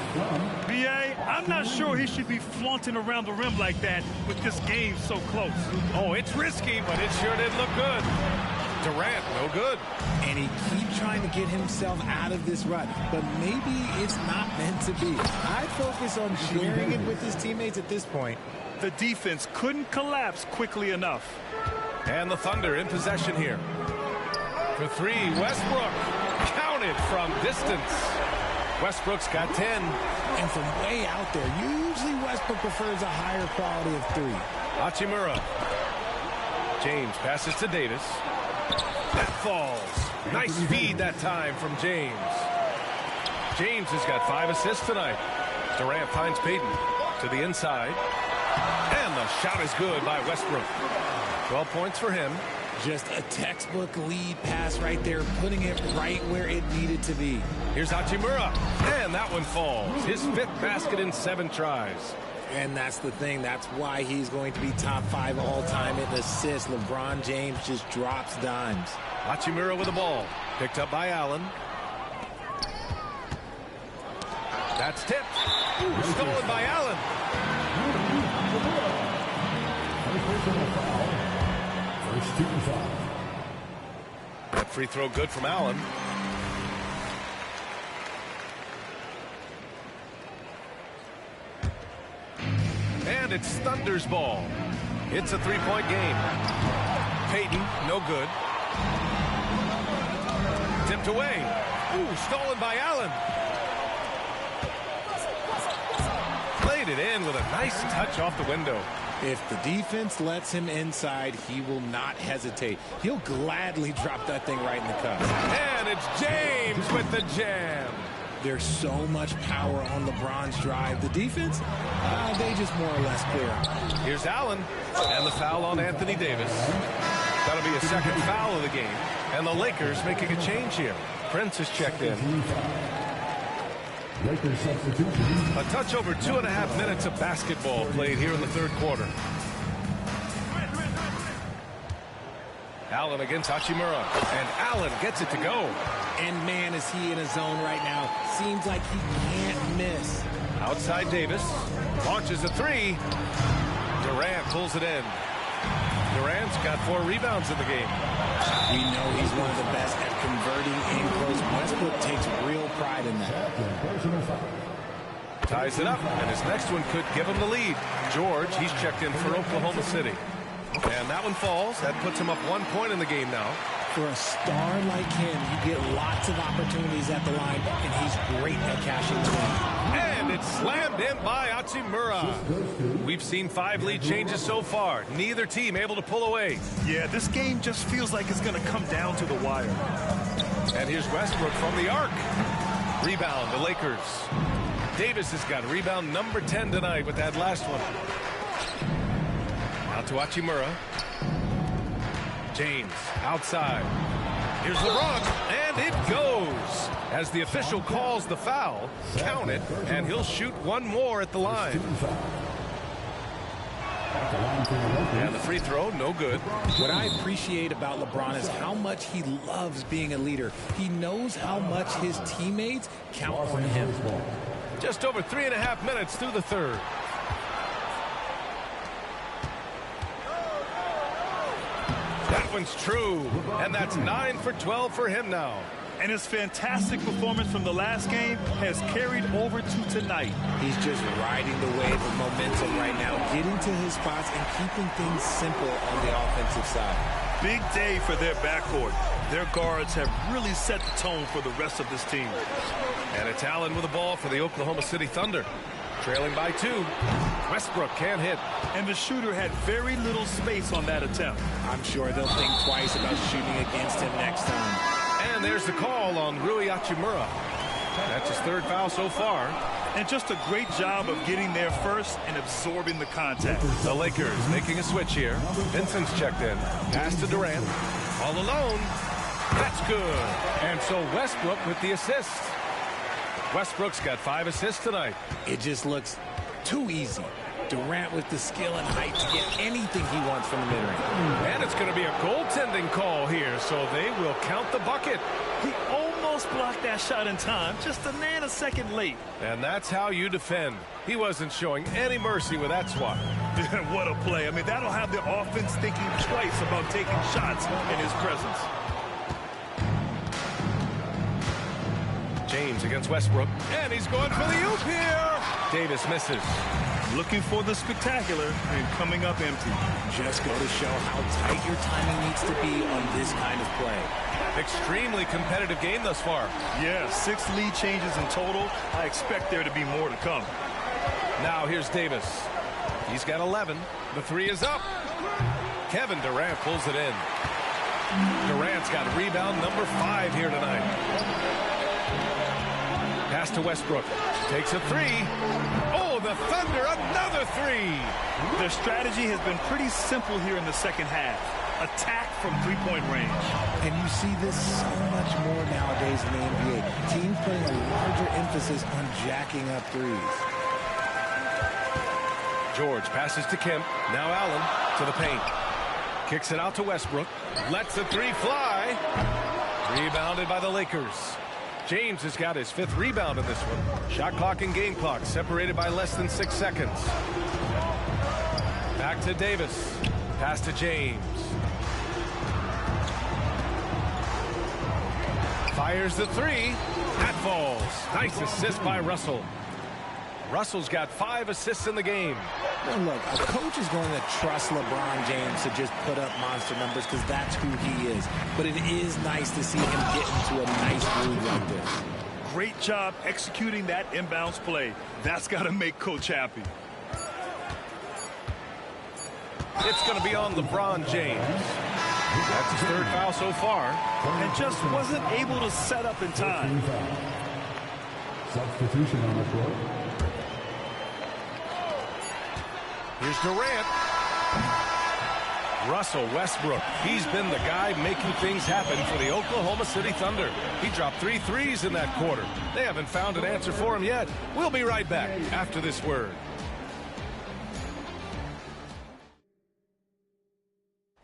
B.A., I'm not sure he should be flaunting around the rim like that with this game so close. Oh, it's risky, but it sure did look good. Durant, no good. And he keeps trying to get himself out of this rut, but maybe it's not meant to be. I'd focus on sharing it with his teammates at this point. The defense couldn't collapse quickly enough. And the Thunder in possession here. For 3, Westbrook. Counted from distance. Westbrook's got 10. And from way out there, usually Westbrook prefers a higher quality of 3. Hachimura. James passes to Davis. That falls. Nice feed that time from James. James has got 5 assists tonight. Durant finds Payton to the inside. And the shot is good by Westbrook. 12 points for him. Just a textbook lead pass right there, putting it right where it needed to be. Here's Hachimura. And that one falls. His 5th basket in 7 tries. And that's the thing. That's why he's going to be top 5 all-time in assists. LeBron James just drops dimes. Hachimura with the ball. Picked up by Allen. That's tipped. Stolen by Allen. That free throw good from Allen. And it's Thunder's ball. It's a 3-point game. Payton, no good. Tipped away. Ooh, stolen by Allen. Played it in with a nice touch off the window. If the defense lets him inside, he will not hesitate. He'll gladly drop that thing right in the cup. And it's James with the jam. There's so much power on LeBron's drive. The defense, they just more or less clear. Here's Allen, and the foul on Anthony Davis. That'll be a second foul of the game, and the Lakers making a change here. Prince is checked in. Lakers substitution. A touch over 2.5 minutes of basketball played here in the third quarter. Allen against Hachimura, and Allen gets it to go. And man, is he in a zone right now. Seems like he can't miss. Outside Davis, launches a three. Durant pulls it in. Durant's got 4 rebounds in the game. We know he's one of the best at converting in close. Westbrook takes real pride in that. Ties it up, and his next one could give him the lead. George, he's checked in for Oklahoma City. And that one falls. That puts him up 1 point in the game now. For a star like him, you get lots of opportunities at the line, and he's great at cashing the win. And it's slammed in by Hachimura. We've seen 5 lead changes so far. Neither team able to pull away. Yeah, this game just feels like it's going to come down to the wire. And here's Westbrook from the arc. Rebound, the Lakers. Davis has got rebound number 10 tonight with that last one. Out to Hachimura. James outside. Here's LeBron, and it goes. As the official calls the foul, count it, and he'll shoot 1 more at the line. And the free throw, no good. What I appreciate about LeBron is how much he loves being a leader. He knows how much his teammates count on him. Just over 3.5 minutes through the third. That one's true, and that's 9 for 12 for him now. And his fantastic performance from the last game has carried over to tonight. He's just riding the wave of momentum right now, getting to his spots and keeping things simple on the offensive side. Big day for their backcourt. Their guards have really set the tone for the rest of this team. And it's Allen with the ball for the Oklahoma City Thunder. Trailing by 2. Westbrook can't hit. And the shooter had very little space on that attempt. I'm sure they'll think twice about shooting against him next time. And there's the call on Rui Hachimura. That's his 3rd foul so far. And just a great job of getting there first and absorbing the contact. The Lakers making a switch here. Vincent's checked in. Pass to Durant. All alone. That's good. And so Westbrook with the assist. Westbrook's got 5 assists tonight. It just looks too easy. Durant with the skill and height to get anything he wants from the mid-range. And it's going to be a goaltending call here, so they will count the bucket. He almost blocked that shot in time, just a nanosecond late. And that's how you defend. He wasn't showing any mercy with that swat. What a play. I mean, that'll have the offense thinking twice about taking shots in his presence. James against Westbrook, and he's going for the oop here. Davis misses. Looking for the spectacular and coming up empty. Just go to show how tight your timing needs to be on this kind of play. Extremely competitive game thus far. Yeah, 6 lead changes in total. I expect there to be more to come. Now here's Davis. He's got 11. The 3 is up. Kevin Durant pulls it in. Durant's got rebound number 5 here tonight. Pass to Westbrook. Takes a 3. Oh, the Thunder, another 3. Their strategy has been pretty simple here in the second half. Attack from 3-point range. And you see this so much more nowadays in the NBA. Teams putting a larger emphasis on jacking up threes. George passes to Kemp. Now Allen to the paint. Kicks it out to Westbrook. Lets the 3 fly. Rebounded by the Lakers. James has got his 5th rebound in this one. Shot clock and game clock separated by less than 6 seconds. Back to Davis. Pass to James. Fires the 3. That falls. Nice assist by Russell. Russell's got 5 assists in the game. Well, look, a coach is going to trust LeBron James to just put up monster numbers because that's who he is. But it is nice to see him get into a nice groove like this. Great job executing that inbounds play. That's got to make Coach happy. It's going to be on LeBron James. That's his 3rd foul so far. And just wasn't able to set up in time. Substitution on the court. Here's Durant. Russell Westbrook. He's been the guy making things happen for the Oklahoma City Thunder. He dropped 3 threes in that quarter. They haven't found an answer for him yet. We'll be right back after this word.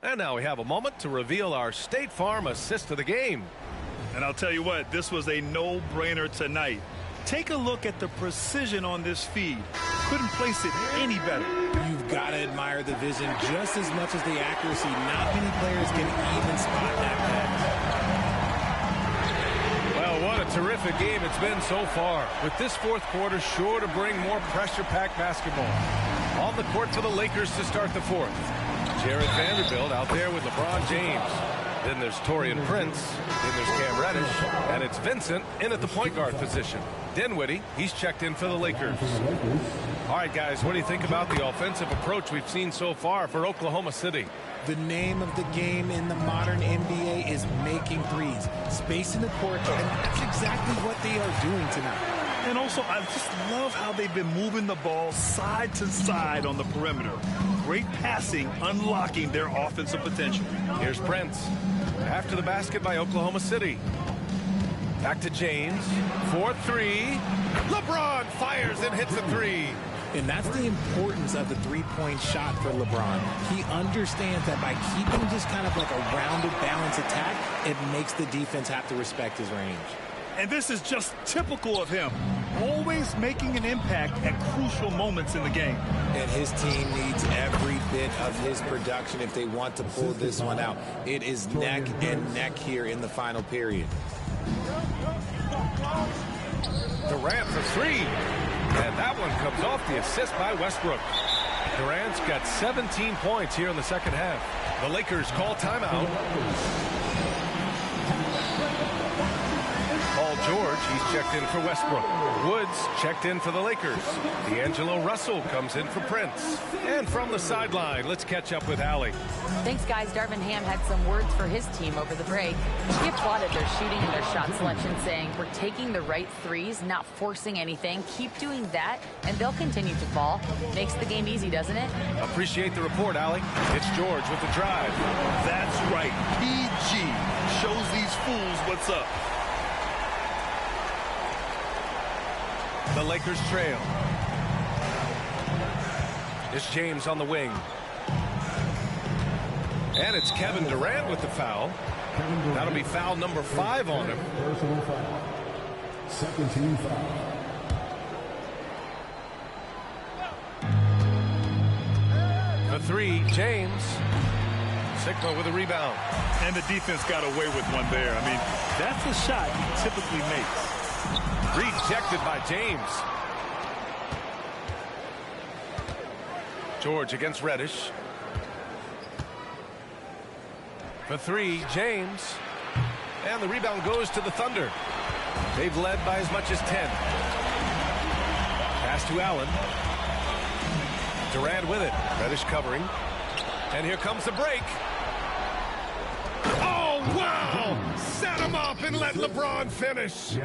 And now we have a moment to reveal our State Farm assist of the game. And I'll tell you what, this was a no-brainer tonight. Take a look at the precision on this feed. Couldn't place it any better. You've got to admire the vision just as much as the accuracy. Not many players can even spot that catch. Well, what a terrific game it's been so far. With this fourth quarter sure to bring more pressure-packed basketball. On the court for the Lakers to start the fourth. Jared Vanderbilt out there with LeBron James. Then there's Taurean Prince. Then there's Cam Reddish. And it's Vincent in at the point guard position. Dinwiddie, he's checked in for the Lakers. All right, guys, what do you think about the offensive approach we've seen so far for Oklahoma City? The name of the game in the modern NBA is making threes. Spacing the court, and that's exactly what they are doing tonight. And also, I just love how they've been moving the ball side to side on the perimeter. Great passing, unlocking their offensive potential. Here's Prince. After the basket by Oklahoma City. Back to James. 4-3. LeBron fires and hits a three. And that's the importance of the three-point shot for LeBron. He understands that by keeping just kind of like a rounded, balanced attack, it makes the defense have to respect his range. And this is just typical of him. Always making an impact at crucial moments in the game. And his team needs every bit of his production if they want to pull this one out. It is neck and neck here in the final period. Durant for three. And that one comes off the assist by Westbrook. Durant's got 17 points here in the second half. The Lakers call timeout. Paul George, he's checked in for Westbrook. Woods checked in for the Lakers. D'Angelo Russell comes in for Prince. And from the sideline, let's catch up with Allie. Thanks, guys. Darvin Ham had some words for his team over the break. He applauded their shooting and their shot selection, saying, "We're taking the right threes, not forcing anything. Keep doing that, and they'll continue to fall." Makes the game easy, doesn't it? Appreciate the report, Allie. It's George with the drive. That's right. PG shows these fools what's up. The Lakers trail. It's James on the wing. And it's Kevin Durant with the foul. That'll be foul number 5 on him. Personal foul. Second team foul. The three, James. Sigma with a rebound. And the defense got away with one there. I mean, that's a shot he typically makes. Rejected by James. George against Reddish. For three, James. And the rebound goes to the Thunder. They've led by as much as 10. Pass to Allen. Durant with it. Reddish covering. And here comes the break. Oh, wow! Set him up and let LeBron finish.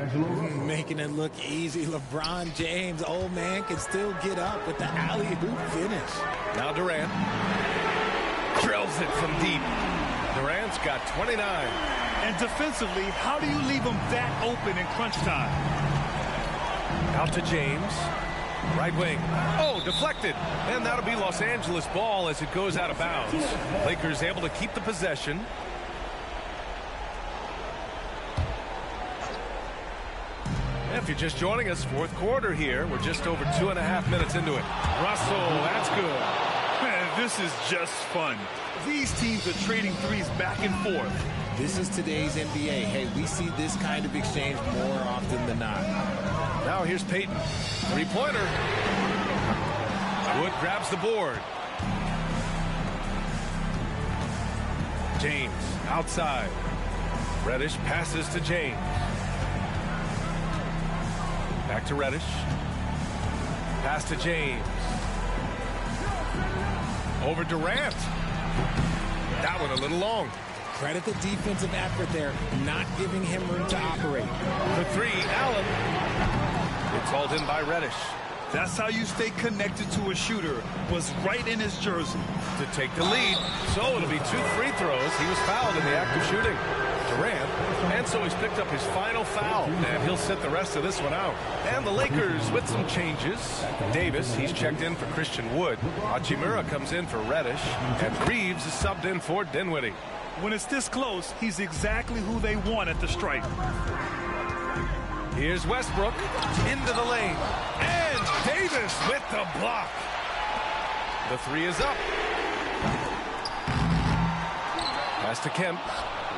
Making it look easy. LeBron James, old man, can still get up with the alley-oop finish. Now Durant drills it from deep. Durant's got 29. And defensively, how do you leave him that open in crunch time? Out to James. Right wing. Oh, deflected. And that'll be Los Angeles ball as it goes out of bounds. Lakers able to keep the possession. If you're just joining us, fourth quarter here. We're just over 2.5 minutes into it. Russell, that's good. Man, this is just fun. These teams are trading threes back and forth. This is today's NBA. Hey, we see this kind of exchange more often than not. Now here's Payton. Three-pointer. Wood grabs the board. James outside. Reddish passes to James. Back to Reddish. Pass to James. Over Durant. That one a little long. Credit the defensive effort there, not giving him room to operate. For three, Allen. It's hauled in by Reddish. That's how you stay connected to a shooter, was right in his jersey. To take the lead. So it'll be 2 free throws. He was fouled in the act of shooting. Durant. And so he's picked up his final foul. And he'll sit the rest of this one out. And the Lakers with some changes. Davis, he's checked in for Christian Wood. Hachimura comes in for Reddish. And Reeves is subbed in for Dinwiddie. When it's this close, he's exactly who they want at the stripe. Here's Westbrook into the lane. And Davis with the block. The 3 is up. Pass to Kemp.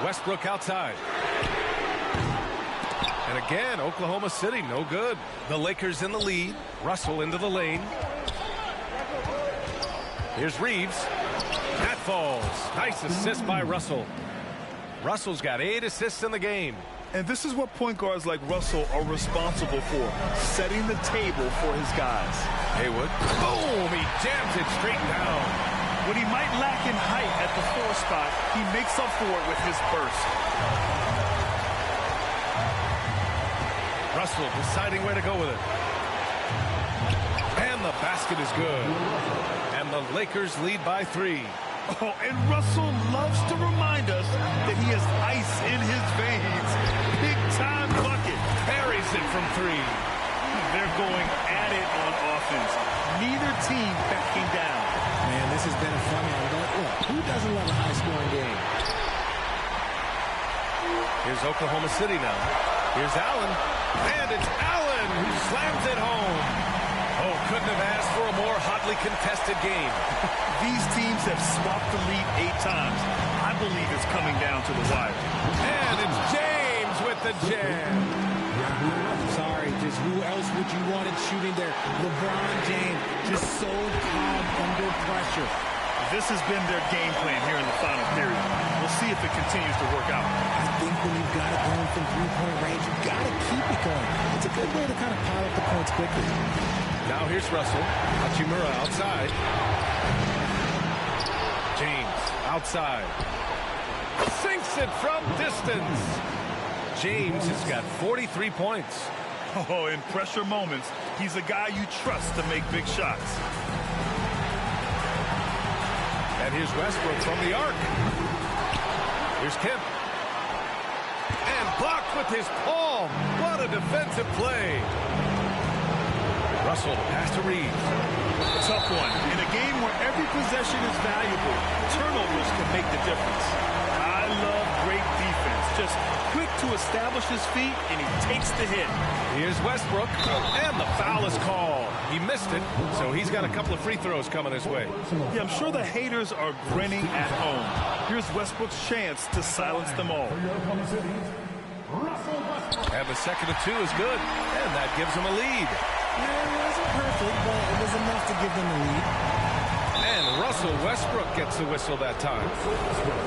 Westbrook outside. And again, Oklahoma City, no good. The Lakers in the lead. Russell into the lane. Here's Reeves. That falls. Nice assist by Russell. Russell's got 8 assists in the game. And this is what point guards like Russell are responsible for, setting the table for his guys. Haywood. Boom! He jams it straight down. When he might lack in height at the 4 spot, he makes up for it with his burst. Russell deciding where to go with it. And the basket is good. And the Lakers lead by 3. Oh, and Russell loves to remind us that he has ice in his veins. Big-time bucket. Buries it from 3. They're going at it on offense. Neither team backing down. Man, this has been a fun one. But look, who doesn't love a high-scoring game? Here's Oklahoma City now. Here's Allen. And it's Allen who slams it home. Oh, couldn't have asked for a more hotly contested game. These teams have swapped the lead 8 times. I believe it's coming down to the wire. And it's James with the jam. Sorry, just who else would you want it shooting there? LeBron James, just so calm under pressure. This has been their game plan here in the final period. We'll see if it continues to work out. I think when you've got it going from 3-point range, you've got to keep it going. It's a good way to kind of pile up the points quickly. Now here's Russell. Hachimura outside. James outside. Sinks it from distance. James has got 43 points. Oh, in pressure moments, he's a guy you trust to make big shots. And here's Westbrook from the arc. Here's Kemp. And blocked with his palm. What a defensive play. Russell pass to Reeves. Tough one. In a game where every possession is valuable, turnovers can make the difference. I love great defense. Just quick to establish his feet, and he takes the hit. Here's Westbrook, and the foul is called. He missed it, so he's got a couple of free throws coming his way. Yeah, I'm sure the haters are grinning at home. Here's Westbrook's chance to silence them all. And the second of 2 is good, and that gives him a lead. Yeah, it wasn't perfect, but it was enough to give them a lead. And Russell Westbrook gets the whistle that time.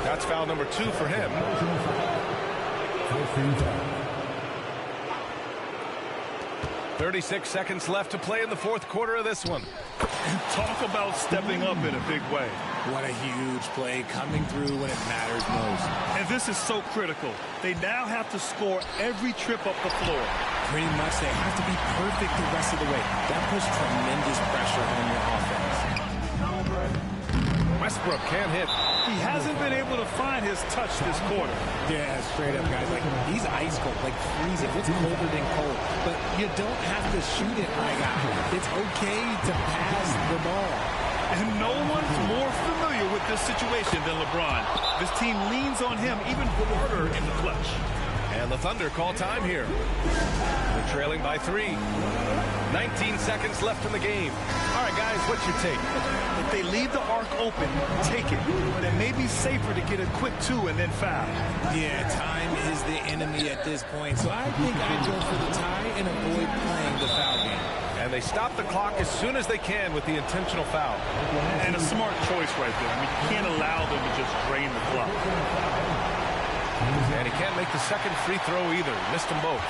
That's foul number 2 for him. 36 seconds left to play in the 4th quarter of this one. Talk about stepping up in a big way. What a huge play coming through when it matters most. And this is so critical. They now have to score every trip up the floor. Pretty much they have to be perfect the rest of the way. That puts tremendous pressure on your offense. Westbrook can't hit. He hasn't been able to find his touch this quarter. Yeah, straight up, guys. Like, he's ice cold, like freezing. It's colder than cold. But you don't have to shoot it, my guy. It's okay to pass the ball. And no one's more familiar with this situation than LeBron. This team leans on him even harder in the clutch. And the Thunder call time here. They're trailing by 3. 19 seconds left in the game. All right, guys, what's your take? If they leave the arc open, take it. But it may be safer to get a quick 2 and then foul. Yeah, time is the enemy at this point. So I think I'd go for the tie and avoid playing the foul game. And they stop the clock as soon as they can with the intentional foul. And a smart choice right there. I mean, you can't allow them to just drain the clock. And he can't make the second free throw either. Missed them both.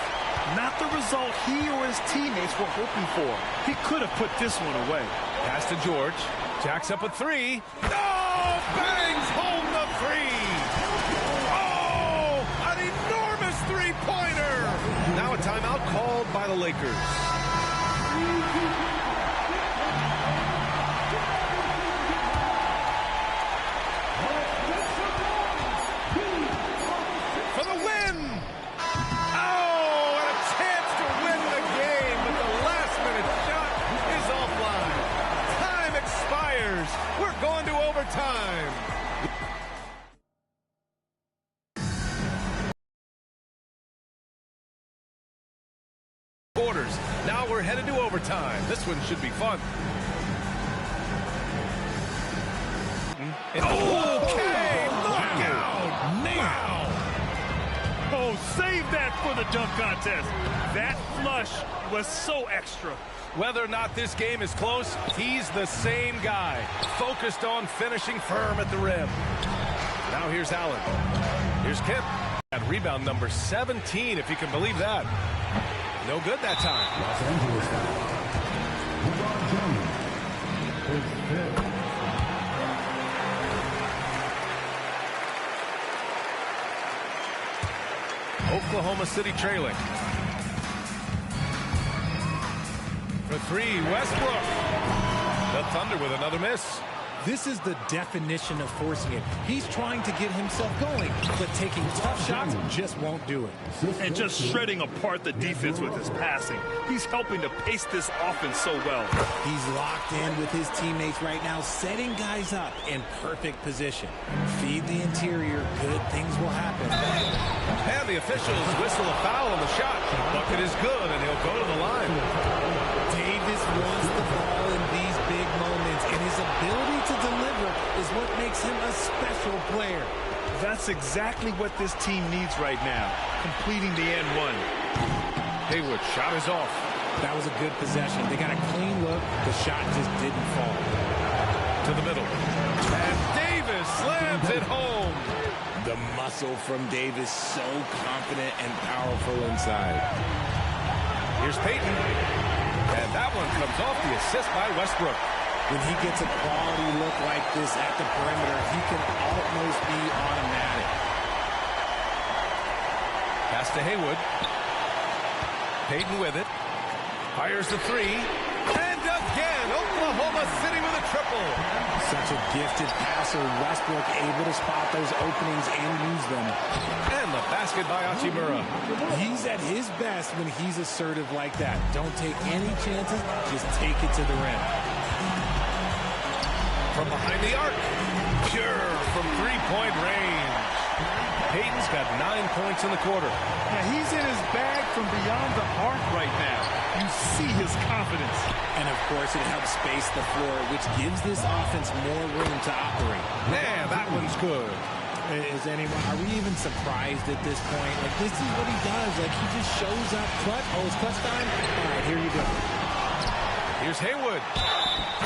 Not the result he or his teammates were hoping for. He could have put this one away. Pass to George. Jacks up a 3. No! Bangs home the 3! Oh! An enormous three-pointer! Now a timeout called by the Lakers. overtime. This one should be fun. Okay, look out! Wow! Oh, save that for the dunk contest. That flush was so extra. Whether or not this game is close, he's the same guy, focused on finishing firm at the rim. Now here's Allen. Here's Kemp. At rebound number 17, if you can believe that. No good that time. Los Angeles foul. LeBron James. His fifth. Oklahoma City trailing. For three, Westbrook. The Thunder with another miss. This is the definition of forcing it. He's trying to get himself going, but taking tough shots just won't do it. And just shredding apart the defense with his passing. He's helping to pace this offense so well. He's locked in with his teammates right now, setting guys up in perfect position. Feed the interior, good things will happen. And the officials whistle a foul on the shot. Bucket is good, and he'll go to the line. Davis wants the ball in these big moments, and his ability to deliver is what makes him a special player. That's exactly what this team needs right now, completing the and one. Haywood, shot is off. That was a good possession. They got a clean look. The shot just didn't fall. To the middle. And Davis slams it home. The muscle from Davis, so confident and powerful inside. Here's Payton. And that one comes off the assist by Westbrook. When he gets a quality look like this at the perimeter, he can almost be automatic. Pass to Haywood. Payton with it. Fires the three. And again, Oklahoma City with a triple. Such a gifted passer. Westbrook able to spot those openings and use them. And the basket by Hachimura. He's at his best when he's assertive like that. Don't take any chances. Just take it to the rim. From behind the arc. Pure from three-point range. Payton's got 9 points in the quarter. Yeah, he's in his bag from beyond the arc right now. You see his confidence. And, of course, it helps space the floor, which gives this offense more room to operate. Man, that one's good. Are we even surprised at this point? Like, this is what he does. Like, he just shows up. Clutch. Oh, it's clutch time? All right, here you go. Here's Haywood.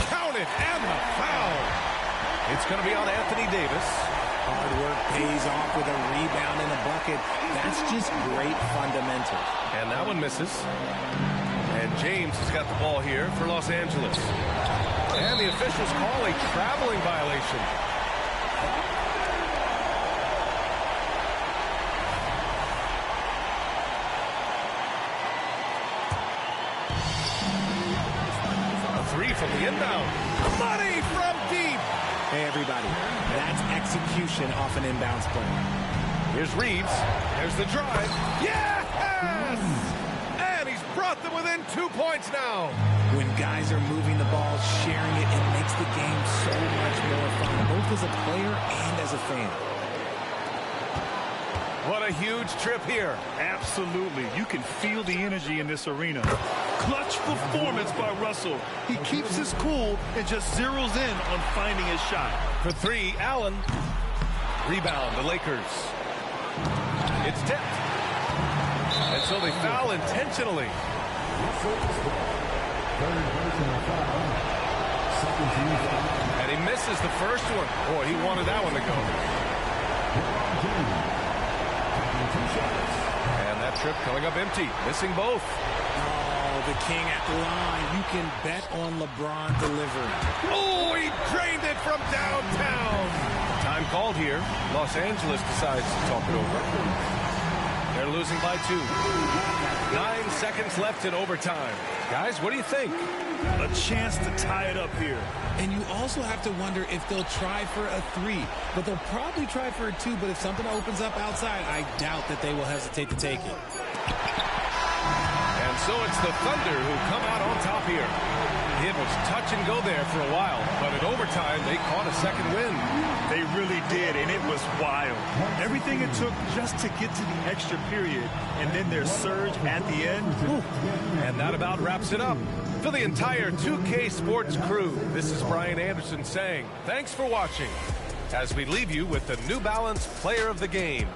Count it, and the foul. It's going to be on Anthony Davis. Hard work pays off with a rebound and a bucket. That's just great fundamentals. And that one misses. And James has got the ball here for Los Angeles. And the officials call a traveling violation. A three from the inbound. Money from deep. Hey, everybody, that's execution off an inbounds play. Here's Reeves. There's the drive. Yes! And he's brought them within 2 points now. When guys are moving the ball, sharing it, it makes the game so much more fun, both as a player and as a fan. What a huge trip here. Absolutely. You can feel the energy in this arena. Clutch performance by Russell. He keeps his cool and just zeroes in on finding his shot. For three, Allen. Rebound, the Lakers. It's tipped. And so they foul intentionally. And he misses the first one. Boy, he wanted that one to go. And that trip coming up empty, missing both. Oh, the king at the line. You can bet on LeBron delivering. Oh, he drained it from downtown. Time called here. Los Angeles decides to talk it over. They're losing by 2. 9 seconds left in overtime. Guys, what do you think? A chance to tie it up here. And you also have to wonder if they'll try for a 3. But they'll probably try for a 2. But if something opens up outside, I doubt that they will hesitate to take it. And so it's the Thunder who come out on top here. It was touch and go there for a while, but in overtime, they caught a second win. They really did, and it was wild. Everything it took just to get to the extra period, and then their surge at the end. Whew. And that about wraps it up. For the entire 2K Sports crew, this is Brian Anderson saying thanks for watching as we leave you with the New Balance Player of the Game.